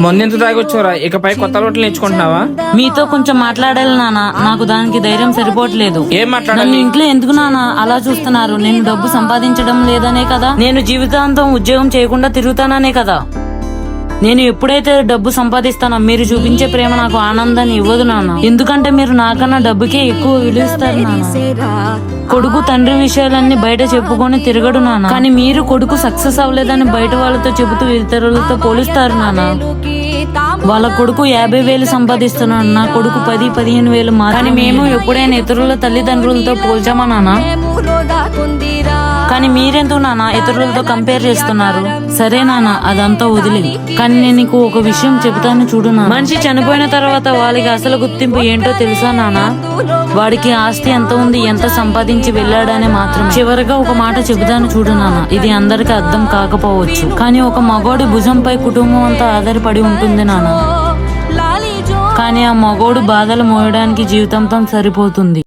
మొన్నెంత తాగొచ్చారా? ఇకపై కొత్త అలవాట్లు నేర్చుకుంటున్నావా? మీతో కొంచెం మాట్లాడాలి నాన్న, నాకు దానికి ధైర్యం సరిపోవట్లేదు. ఏం మాట్లాడాలి? నన్ను ఇంట్లో ఎందుకు నాన్న అలా చూస్తున్నారు? నేను డబ్బు సంపాదించడం లేదనే కదా, నేను జీవితాంతం ఉద్యోగం చేయకుండా తిరుగుతాననే కదా. నేను ఎప్పుడైతే డబ్బు సంపాదిస్తానో మీరు చూపించే ప్రేమ నాకు ఆనందాన్ని ఇవ్వదు నాన్న. ఎందుకంటే మీరు నాకన్నా డబ్బుకే ఎక్కువ విలువిస్తారు నాన్న. కొడుకు తండ్రి విషయాలన్నీ బయట చెప్పుకొని తిరగడు నాన్న, కానీ మీరు కొడుకు సక్సెస్ అవ్వలేదని బయట వాళ్ళతో చెబుతూ ఇతరులతో పోలుస్తారు నాన్న. వాళ్ళ కొడుకు 50,000 సంపాదిస్తున్నాడు, నా కొడుకు 10-15,000 కానీ మేము ఎప్పుడైనా ఇతరుల తల్లిదండ్రులతో పోల్చామా నాన్న? కానీ మీరెందుకు నాన్న ఇతరులతో కంపేర్ చేస్తున్నారు? సరే నాన్న, అదంతా వదిలి, కానీ నేను నీకు ఒక విషయం చెబుతాను చూడు నాన్న. మనిషి చనిపోయిన తర్వాత వాళ్ళకి అసలు గుర్తింపు ఏంటో తెలుసా నాన్న? వాడికి ఆస్తి ఎంత ఉంది, ఎంత సంపాదించి వెళ్ళాడని మాత్రం. చివరిగా ఒక మాట చెబుతాను చూడు నాన్న, ఇది అందరికి అర్థం కాకపోవచ్చు, కానీ ఒక మగోడి భుజంపై కుటుంబం అంతా ఆధారపడి ఉంటుంది నాన్న. కానీ ఆ మగోడు బాధలు మోయడానికి జీవితంతో సరిపోతుంది.